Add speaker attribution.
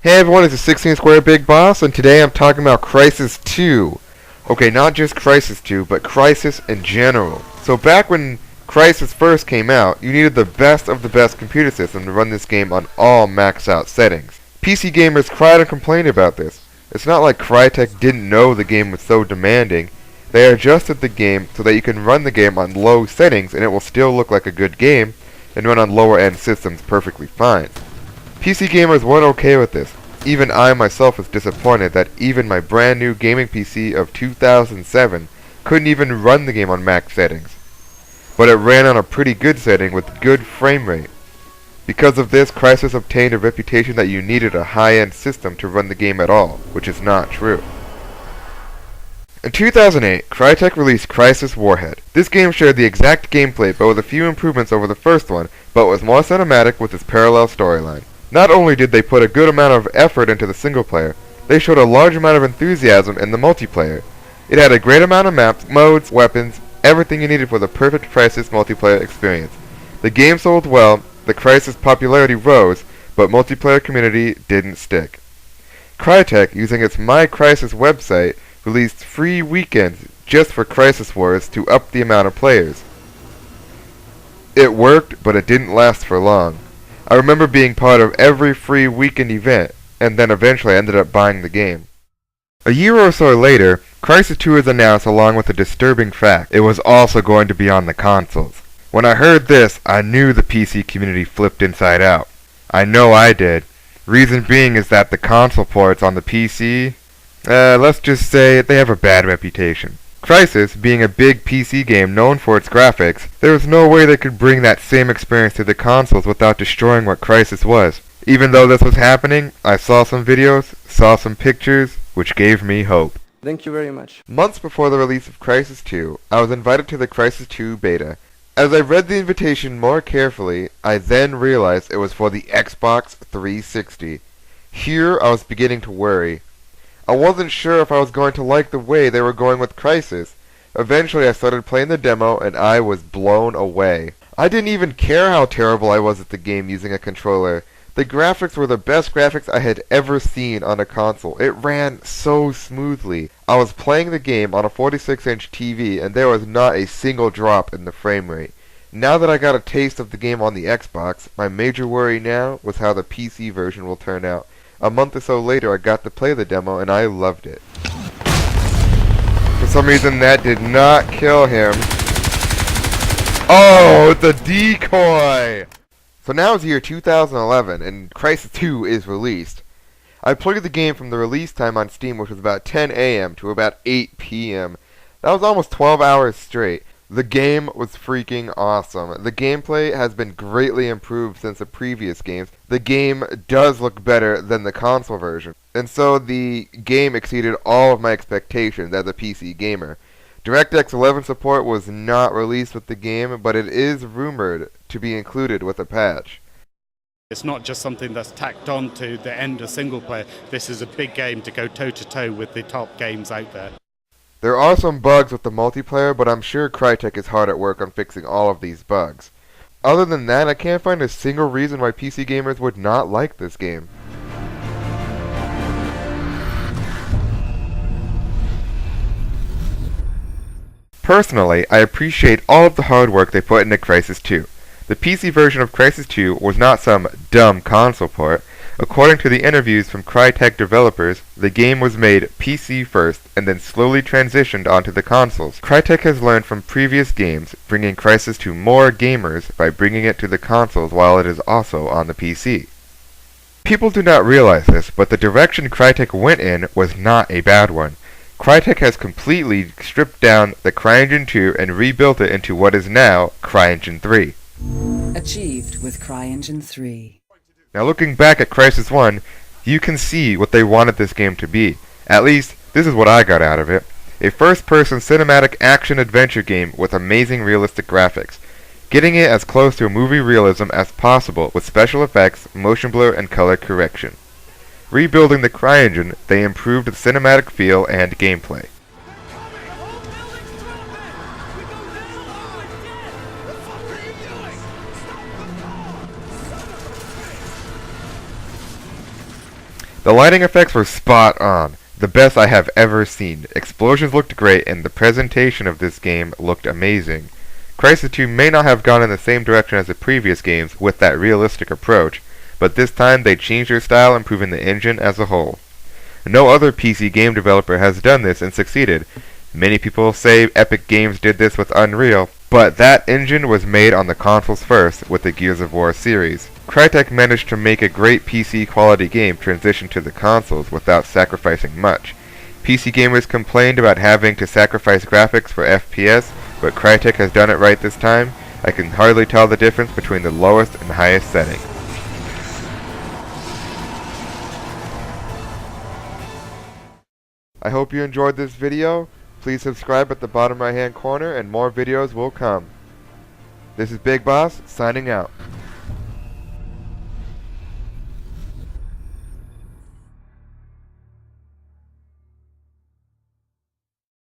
Speaker 1: Hey everyone, it's the 16 Square Big Boss, and today I'm talking about Crysis 2. Okay, not just Crysis 2, but Crysis in general. So back when Crysis first came out, you needed the best of the best computer system to run this game on all maxed out settings. PC gamers cried and complained about this. It's not like Crytek didn't know the game was so demanding. They adjusted the game so that you can run the game on low settings and it will still look like a good game and run on lower end systems perfectly fine. PC gamers weren't okay with this. Even I myself was disappointed that even my brand new gaming PC of 2007 couldn't even run the game on max settings. But it ran on a pretty good setting with good frame rate. Because of this, Crysis obtained a reputation that you needed a high-end system to run the game at all, which is not true. In 2008, Crytek released Crysis Warhead. This game shared the exact gameplay but with a few improvements over the first one, but was more cinematic with its parallel storyline. Not only did they put a good amount of effort into the single player, they showed a large amount of enthusiasm in the multiplayer. It had a great amount of maps, modes, weapons, everything you needed for the perfect Crysis multiplayer experience. The game sold well, the Crysis popularity rose, but multiplayer community didn't stick. Crytek, using its My Crysis website, released free weekends just for Crysis Wars to up the amount of players. It worked, but it didn't last for long. I remember being part of every free weekend event, and then eventually I ended up buying the game. A year or so later, Crysis 2 was announced along with a disturbing fact. It was also going to be on the consoles. When I heard this, I knew the PC community flipped inside out. I know I did. Reason being is that the console ports on the PC, let's just say they have a bad reputation. Crysis, being a big PC game known for its graphics, there was no way they could bring that same experience to the consoles without destroying what Crysis was. Even though this was happening, I saw some videos, saw some pictures, which gave me hope.
Speaker 2: Thank you very much.
Speaker 1: Months before the release of Crysis 2, I was invited to the Crysis 2 beta. As I read the invitation more carefully, I then realized it was for the Xbox 360. Here I was beginning to worry. I wasn't sure if I was going to like the way they were going with Crysis. Eventually I started playing the demo and I was blown away. I didn't even care how terrible I was at the game using a controller. The graphics were the best graphics I had ever seen on a console. It ran so smoothly. I was playing the game on a 46-inch TV and there was not a single drop in the frame rate. Now that I got a taste of the game on the Xbox, my major worry now was how the PC version will turn out. A month or so later I got to play the demo and I loved it. For some reason that did not kill him. Oh, it's a decoy! So now is the year 2011 and Crysis 2 is released. I played the game from the release time on Steam, which was about 10 a.m. to about 8 p.m. That was almost 12 hours straight. The game was freaking awesome. The gameplay has been greatly improved since the previous games. The game does look better than the console version. And so the game exceeded all of my expectations as a PC gamer. DirectX 11 support was not released with the game, but it is rumored to be included with a patch.
Speaker 3: It's not just something that's tacked on to the end of single player. This is a big game to go toe-to-toe with the top games out there.
Speaker 1: There are some bugs with the multiplayer, but I'm sure Crytek is hard at work on fixing all of these bugs. Other than that, I can't find a single reason why PC gamers would not like this game. Personally, I appreciate all of the hard work they put into Crysis 2. The PC version of Crysis 2 was not some dumb console port. According to the interviews from Crytek developers, the game was made PC first and then slowly transitioned onto the consoles. Crytek has learned from previous games, bringing Crysis to more gamers by bringing it to the consoles while it is also on the PC. People do not realize this, but the direction Crytek went in was not a bad one. Crytek has completely stripped down the CryEngine 2 and rebuilt it into what is now CryEngine 3.
Speaker 4: Achieved with CryEngine 3.
Speaker 1: Now looking back at Crysis 1, you can see what they wanted this game to be. At least, this is what I got out of it. A first-person cinematic action-adventure game with amazing realistic graphics. Getting it as close to movie realism as possible with special effects, motion blur, and color correction. Rebuilding the CryEngine, they improved the cinematic feel and gameplay. The lighting effects were spot on, the best I have ever seen. Explosions looked great and the presentation of this game looked amazing. Crysis 2 may not have gone in the same direction as the previous games with that realistic approach, but this time they changed their style, improving the engine as a whole. No other PC game developer has done this and succeeded. Many people say Epic Games did this with Unreal, but that engine was made on the consoles first with the Gears of War series. Crytek managed to make a great PC quality game transition to the consoles without sacrificing much. PC gamers complained about having to sacrifice graphics for FPS, but Crytek has done it right this time. I can hardly tell the difference between the lowest and highest setting. I hope you enjoyed this video. Please subscribe at the bottom right hand corner and more videos will come. This is Big Boss, signing out.